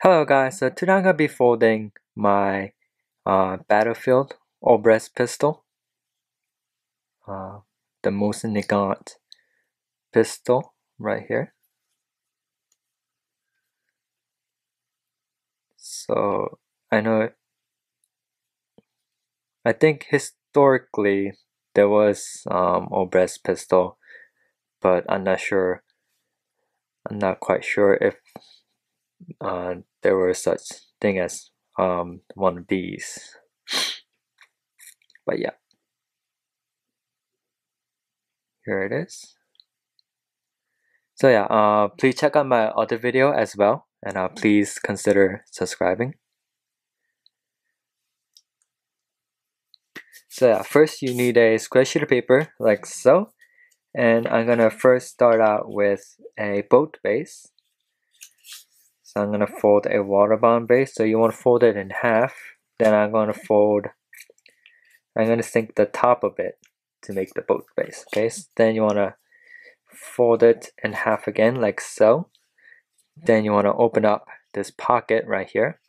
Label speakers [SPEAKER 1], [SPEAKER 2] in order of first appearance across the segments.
[SPEAKER 1] Hello guys, so today I'm going to be folding my Battlefield obrez pistol, the most elegant pistol right here. So I think historically there was obrez pistol, but I'm not quite sure if there was such thing as one of these. But yeah, here it is. So yeah, please check out my other video as well, and please consider subscribing. So yeah, first you need a square sheet of paper like so, and I'm gonna first start out with a boat base. So I'm gonna fold a water bond base. So you want to fold it in half. Then I'm gonna sink the top of it to make the boat base. Okay, so then you wanna fold it in half again like so. Then you wanna open up this pocket right here.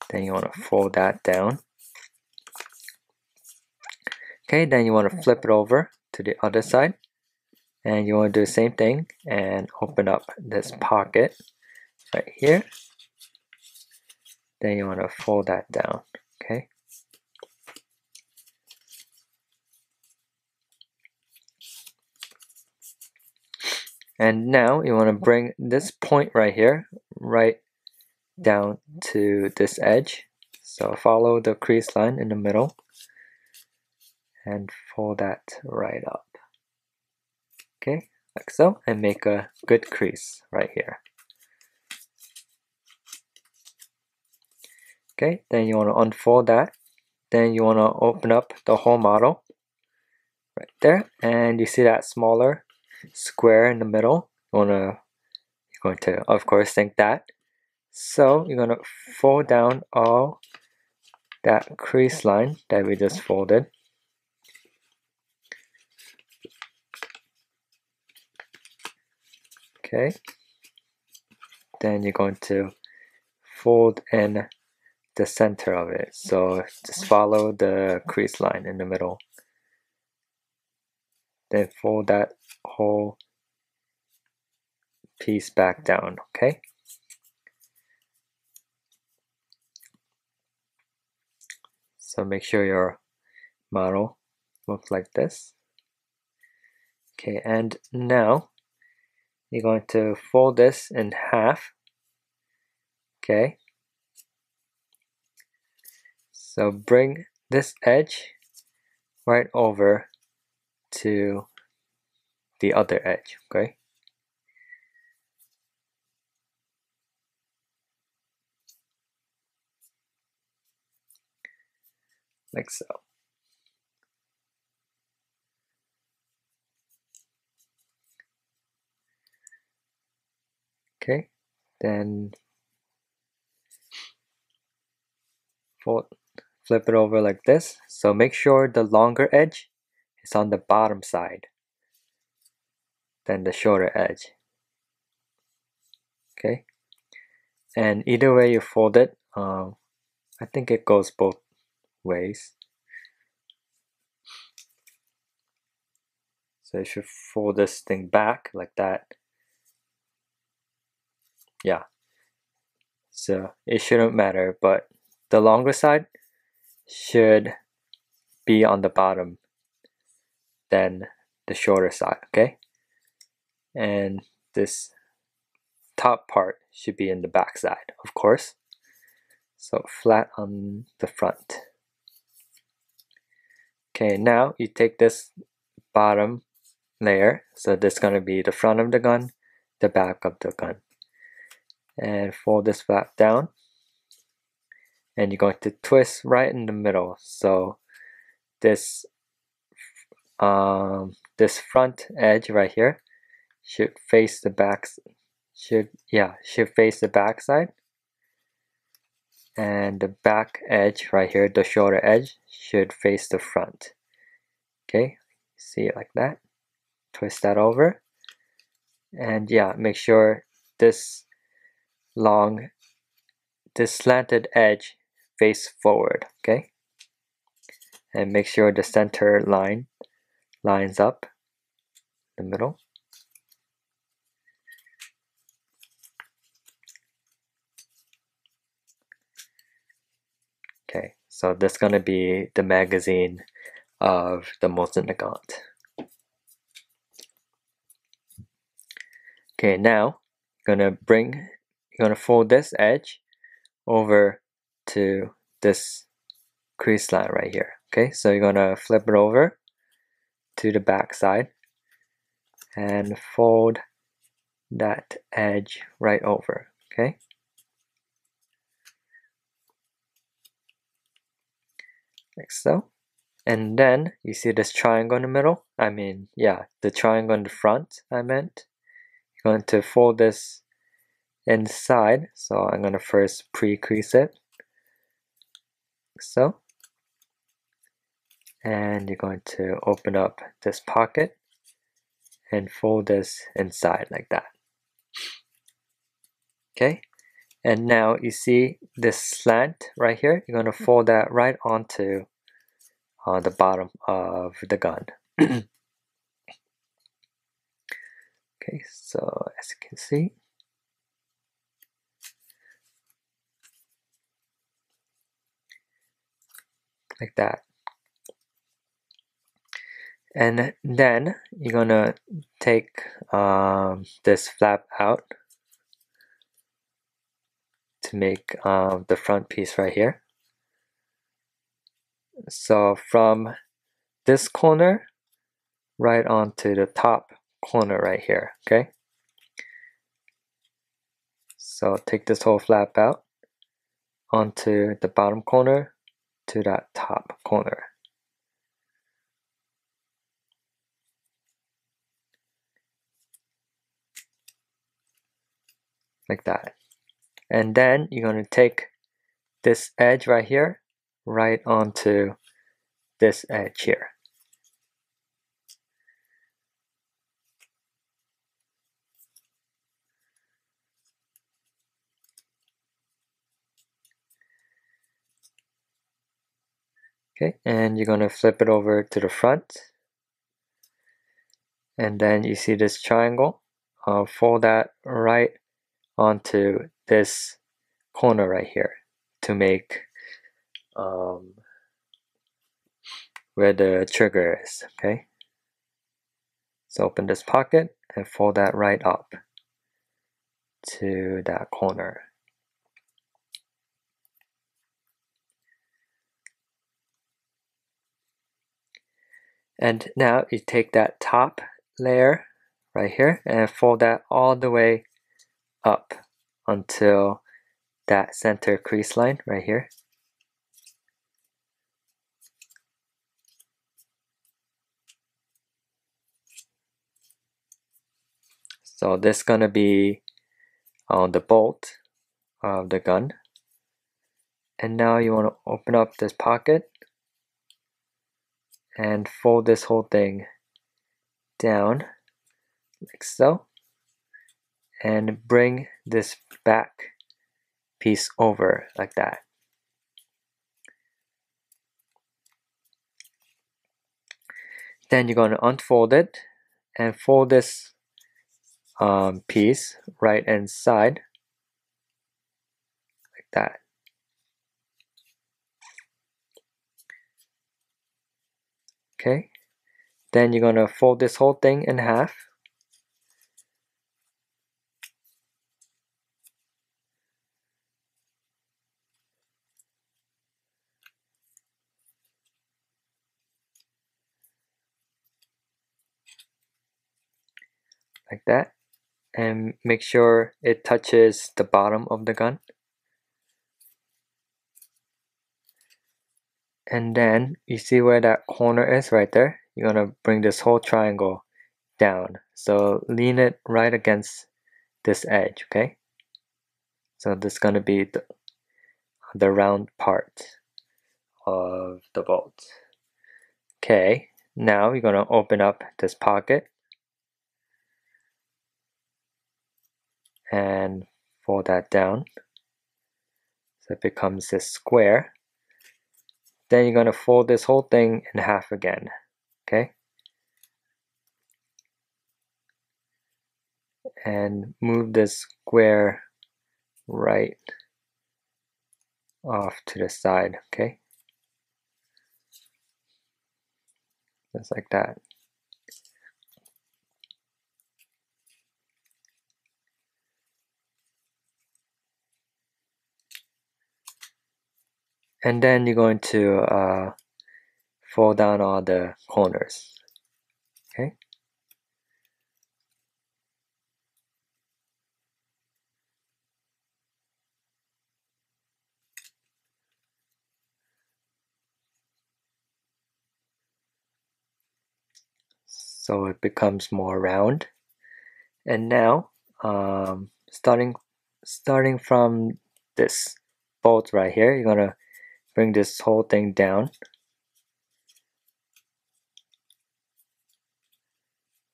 [SPEAKER 1] Then you wanna fold that down. Okay, then you want to flip it over to the other side, and you want to do the same thing and open up this pocket right here. Then you want to fold that down. Okay, and now you want to bring this point right here right down to this edge. So follow the crease line in the middle and fold that right up. Okay, like so, and make a good crease right here. Okay, then you want to unfold that. Then you want to open up the whole model right there, and you see that smaller square in the middle. You're going to of course sink that. So you're going to fold down all that crease line that we just folded. Okay, then you're going to fold in the center of it. So just follow the crease line in the middle. Then fold that whole piece back down. Okay, so make sure your model looks like this. Okay, and now you're going to fold this in half. Okay, so bring this edge right over to the other edge. Okay, like so. Okay, then flip it over like this. So make sure the longer edge is on the bottom side than the shorter edge. Okay, and either way you fold it, I think it goes both ways. So you should fold this thing back like that. Yeah, so it shouldn't matter, but the longer side should be on the bottom than the shorter side. Okay, and this top part should be in the back side, of course. So flat on the front. Okay, now you take this bottom layer, so this is going to be the front of the gun, the back of the gun, and fold this flap down, and you're going to twist right in the middle. So this this front edge right here should face the back, should face the back side, and the back edge right here, the shorter edge, should face the front. Okay, see it like that. Twist that over, and yeah, make sure this long this slanted edge face forward, okay? And make sure the center line lines up the middle. Okay, so this is going to be the magazine of the molten agate. Okay, now you're gonna fold this edge over to this crease line right here. Okay, so you're gonna flip it over to the back side and fold that edge right over. Okay, like so. And then you see this triangle in the middle? The triangle in the front, I meant. You're going to fold this inside. So I'm going to first pre-crease it. Like so. And you're going to open up this pocket and fold this inside like that. Okay. And now you see this slant right here. You're going to fold that right onto the bottom of the gun. Okay, so as you can see, like that. And then you're gonna take this flap out to make the front piece right here. So from this corner right onto the top corner right here, okay? So take this whole flap out onto the bottom corner to that top corner. Like that. And then you're going to take this edge right here right onto this edge here. Okay, and you're going to flip it over to the front. And then you see this triangle. Fold that right onto this corner right here to make where the trigger is, okay? So open this pocket and fold that right up to that corner. And now you take that top layer right here and fold that all the way up until that center crease line right here. So this is gonna be on the bolt of the gun. And now you want to open up this pocket and fold this whole thing down like so, and bring this back piece over like that. Then you're going to unfold it and fold this piece right inside like that. Okay, then you're going to fold this whole thing in half. Like that, and make sure it touches the bottom of the gun. And then you see where that corner is right there. You're gonna bring this whole triangle down. So lean it right against this edge, okay? So this is gonna be the round part of the bolt. Okay, now you're gonna open up this pocket and fold that down So it becomes this square. Then you're going to fold this whole thing in half again, okay? And move this square right off to the side, okay? Just like that. And then you're going to fold down all the corners, okay? So it becomes more round. And now, starting from this bolt right here, you're gonna bring this whole thing down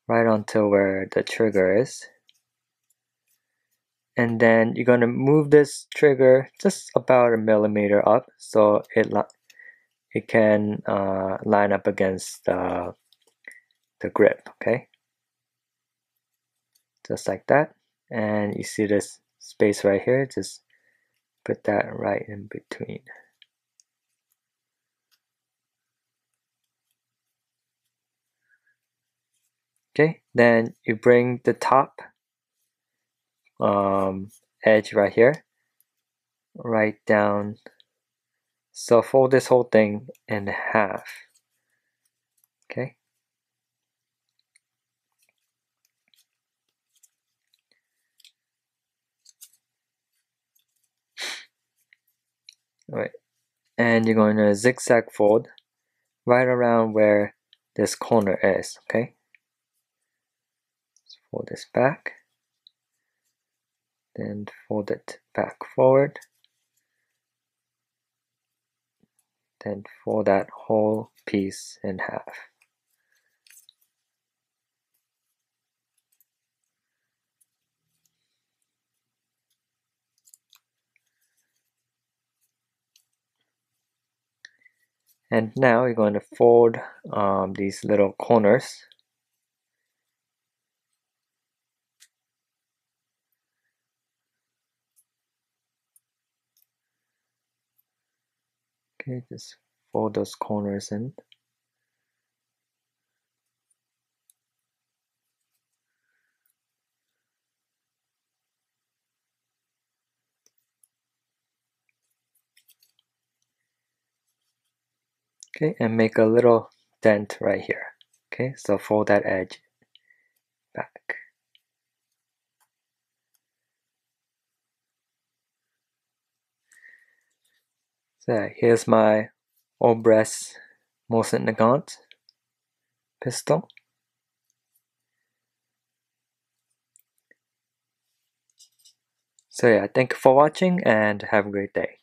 [SPEAKER 1] right onto where the trigger is. And then you're gonna move this trigger just about a millimeter up so it can line up against the grip, okay? Just like that. And you see this space right here, just put that right in between. Okay, then you bring the top edge right here right down. So fold this whole thing in half, okay? All right, and you're going to zigzag fold right around where this corner is, okay? Let's fold this back, then fold it back forward, then fold that whole piece in half. And now you're going to fold these little corners. Okay, just fold those corners in. Okay, and make a little dent right here. Okay, so fold that edge back. So here's my obrez most elegant pistol. So yeah, thank you for watching and have a great day.